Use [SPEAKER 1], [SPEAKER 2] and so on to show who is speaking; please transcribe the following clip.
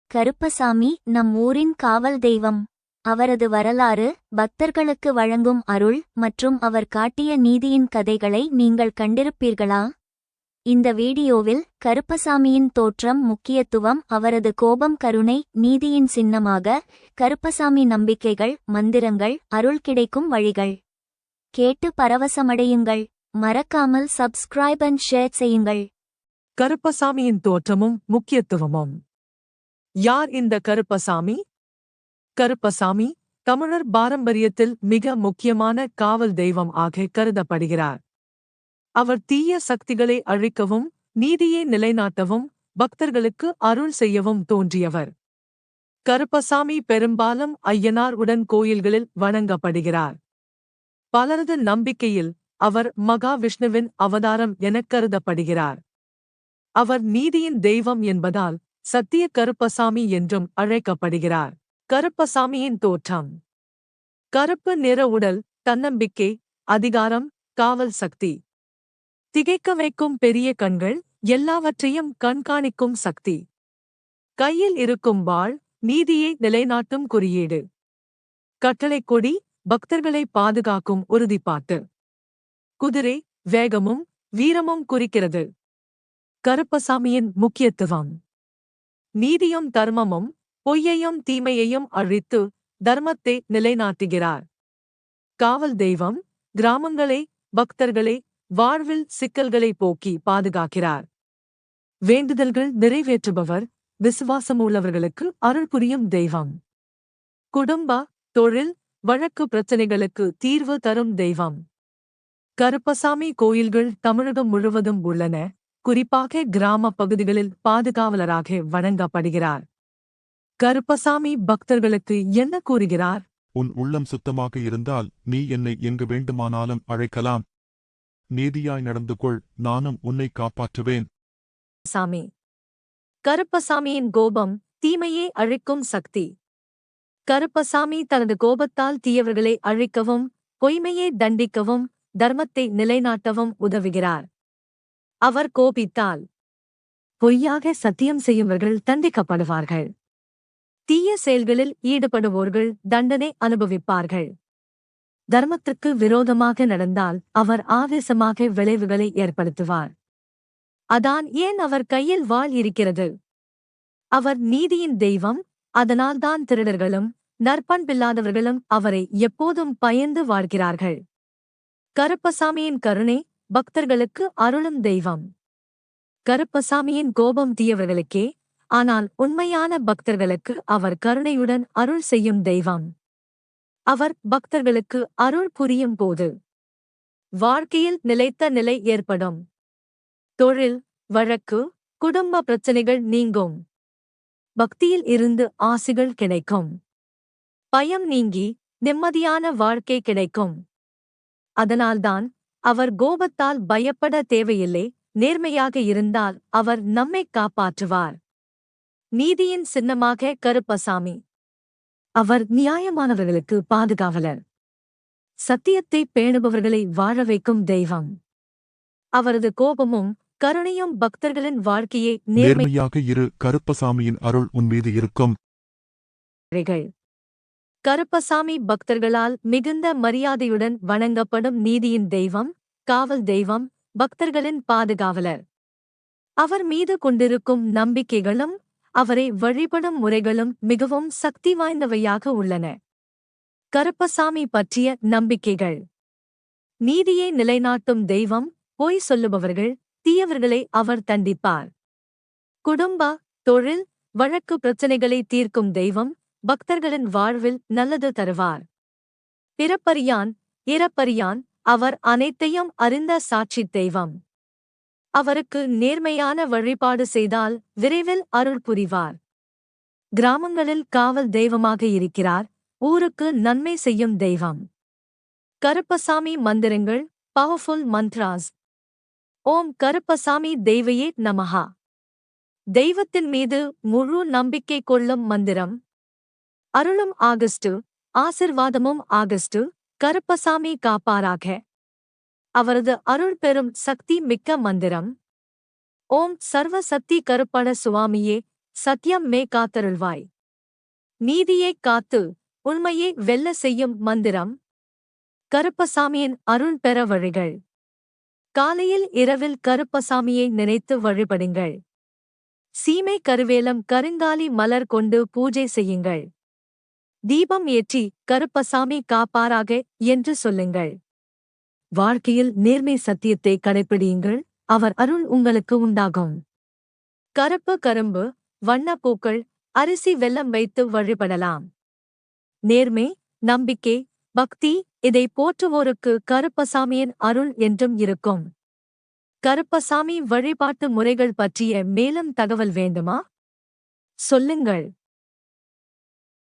[SPEAKER 1] கருப்பசாமி நம் ஊரின் காவல் தெய்வம். அவரது வரலாறு, பக்தர்களுக்கு வழங்கும் அருள் மற்றும் அவர் காட்டிய நீதியின் கதைகளை நீங்கள் கண்டிருப்பீர்களா? இந்த வீடியோவில் கருப்பசாமியின் தோற்றம், முக்கியத்துவம், அவரது கோபம், கருணை, நீதியின் சின்னமாக, கருப்பசாமி நம்பிக்கைகள், மந்திரங்கள், அருள் கிடைக்கும் வழிகள் கேட்டு பரவசமடையுங்கள். மறக்காமல் சப்ஸ்கிரைப் அண்ட் ஷேர் செய்யுங்கள்.
[SPEAKER 2] கருப்பசாமியின் தோற்றமும் முக்கியத்துவமும். யார் இந்த கருப்பசாமி? கருப்பசாமி தமிழர் பாரம்பரியத்தில் மிக முக்கியமான காவல் தெய்வம் ஆக கருதப்படுகிறார். அவர் தீய சக்திகளை அழிக்கவும், நீதியை நிலைநாட்டவும், பக்தர்களுக்கு அருள் செய்யவும் தோன்றியவர். கருப்பசாமி பெரும்பாலும் ஐயனார் உடன் கோயில்களில் வணங்கப்படுகிறார். பலரது நம்பிக்கையில் அவர் மகாவிஷ்ணுவின் அவதாரம் எனக் கருதப்படுகிறார். அவர் நீதியின் தெய்வம் என்பதால் சத்திய கருப்பசாமி என்றும் அழைக்கப்படுகிறார். கருப்பசாமியின் தோற்றம். கருப்பு நிற உடல், தன்னம்பிக்கை, அதிகாரம், காவல் சக்தி. திகைக்க வைக்கும் பெரிய கண்கள், எல்லாவற்றையும் கண்காணிக்கும் சக்தி. கையில் இருக்கும் வாள், நீதியை நிலைநாட்டும் குறியீடு. கட்டளைக் கொடி, பக்தர்களை பாதுகாக்கும் உறுதிப்பாட்டு. குதிரை, வேகமும் வீரமும் குறிக்கிறது. கருப்பசாமியின் முக்கியத்துவம். நீதியும் தர்மமும், பொய்யையும் தீமையையும் அழித்து தர்மத்தை நிலைநாட்டுகிறார். காவல் தெய்வம், கிராமங்களை, பக்தர்களை, வாழ்வில் சிக்கல்களை போக்கி பாதுகாக்கிறார். வேண்டுதல்கள் நிறைவேற்றுபவர், விசுவாசமுள்ளவர்களுக்கு அருள் புரியும் தெய்வம். குடும்ப, தொழில், வழக்கு பிரச்சினைகளுக்கு தீர்வு தரும் தெய்வம். கருப்பசாமி கோயில்கள் தமிழகம் முழுவதும் உள்ளன. குறிப்பாக கிராம பகுதிகளில் பாதுகாவலராக வணங்கப்படுகிறார். கருப்பசாமி பக்தர்களுக்கு என்ன கூறுகிறார்?
[SPEAKER 3] உன் உள்ளம் சுத்தமாக இருந்தால் நீ என்னை எங்கு வேண்டுமானாலும் அழைக்கலாம். நீதியாய் நடந்து கொள், நானும் உன்னை காப்பாற்றுவேன்.
[SPEAKER 2] சாமி. கருப்பசாமியின் கோபம், தீமையை அழிக்கும் சக்தி. கருப்பசாமி தனது கோபத்தால் தீயவர்களை அழிக்கவும், பொய்மையை தண்டிக்கவும், தர்மத்தை நிலைநாட்டவும் உதவுகிறார். அவர் கோபித்தால் பொய்யாக சத்தியம் செய்யுபவர்கள் தண்டிக்கப்படுவார்கள். தீய செயல்களில் ஈடுபடுவோர்கள் தண்டனை அனுபவிப்பார்கள். தர்மத்திற்கு விரோதமாக நடந்தால் அவர் ஆவேசமாக விளைவுகளை ஏற்படுத்துவார். அதான் ஏன் அவர் கையில் வாள் இருக்கிறது. அவர் நீதியின் தெய்வம், அதனால்தான் திருடர்களும் நற்பண்பில்லாதவர்களும் அவரை எப்போதும் பயந்து வாழ்கிறார்கள். கருப்பசாமியின் கருணை, பக்தர்களுக்கு அருளும் தெய்வம். கருப்பசாமியின் கோபம் தீயவர்களுக்கே, ஆனால் உண்மையான பக்தர்களுக்கு அவர் கருணையுடன் அருள் செய்யும் தெய்வம். அவர் பக்தர்களுக்கு அருள் புரியும் போது வாழ்க்கையில் நிலைத்த நிலை ஏற்படும். தொழில், வழக்கு, குடும்ப பிரச்சனைகள் நீங்கும். பக்தியில் இருந்து ஆசிகள் கிடைக்கும். பயம் நீங்கி நிம்மதியான வாழ்க்கை கிடைக்கும். அதனால்தான் அவர் கோபத்தால் பயப்பட தேவையில்லை. நேர்மையாக இருந்தால் அவர் நம்மை காப்பாற்றுவார். நீதியின் சின்னமாக கருப்பசாமி. அவர் நியாயமானவர்களுக்கு பாதுகாவலர். சத்தியத்தை பேணுபவர்களை வாழ வைக்கும் தெய்வம். அவரது கோபமும் கருணையும் பக்தர்களின் வாழ்க்கையை
[SPEAKER 3] நேர்மையாக இரு, கருப்பசாமியின் அருள் உன் மீது இருக்கும்.
[SPEAKER 2] கருப்பசாமி பக்தர்களால் மிகுந்த மரியாதையுடன் வணங்கப்படும் நீதியின் தெய்வம், காவல் தெய்வம், பக்தர்களின் பாதுகாவலர். அவர் மீது கொண்டிருக்கும் நம்பிக்கைகளும் அவரை வழிபடும் முறைகளும் மிகவும் சக்தி வாய்ந்தவையாக உள்ளன. கருப்பசாமி பற்றிய நம்பிக்கைகள். நீதியை நிலைநாட்டும் தெய்வம், பொய் சொல்லுபவர்கள், தீயவர்களை அவர் தண்டிப்பார். குடும்ப, தொழில், வழக்கு பிரச்சினைகளை தீர்க்கும் தெய்வம், பக்தர்களின் வாழ்வில் நல்லது தருவார். பிறப்பறியான், இறப்பறியான், அவர் அனைத்தையும் அறிந்த சாட்சி தெய்வம். அவருக்கு நேர்மையான வழிபாடு செய்தால் விரைவில் அருள் புரிவார். கிராமங்களில் காவல் தெய்வமாக இருக்கிறார். ஊருக்கு நன்மை செய்யும் தெய்வம். கருப்பசாமி மந்திரங்கள், பவர்ஃபுல் மந்த்ராஸ். ஓம் கருப்பசாமி தெய்வயே நமஹா. தெய்வத்தின் மீது முழு நம்பிக்கை கொள்ளும் மந்திரம். அருளும் ஆகஸ்டு, ஆசிர்வாதமும் ஆகஸ்டு, கருப்பசாமி காப்பாராக. அவரது அருள் பெறும் சக்தி மிக்க மந்திரம். ஓம் சர்வ சக்தி கருப்பண சுவாமியே, சத்தியம் மே காத்தருள்வாய். நீதியைக் காத்து உண்மையை வெல்ல செய்யும் மந்திரம். கருப்பசாமியின் அருள் பெற வழிகள். காலையில் இரவில் கருப்பசாமியை நினைத்து வழிபடுங்கள். சீமை கருவேலம் கருங்காலி மலர் கொண்டு பூஜை செய்யுங்கள். தீபம் ஏற்றி கருப்பசாமி காப்பாராக என்று சொல்லுங்கள். வாழ்க்கையில் நேர்மை சத்தியத்தை கடைப்பிடியுங்கள், அவர் அருள் உங்களுக்கு உண்டாகும். கருப்பு கரும்பு, வண்ணப்பூக்கள், அரிசி வெல்லம் வைத்து வழிபடலாம். நேர்மை, நம்பிக்கை, பக்தி இதை போற்றுவோருக்கு கருப்பசாமியின் அருள் என்றும் இருக்கும். கருப்பசாமி வழிபாட்டு முறைகள் பற்றிய மேலும் தகவல் வேண்டுமா? சொல்லுங்கள்.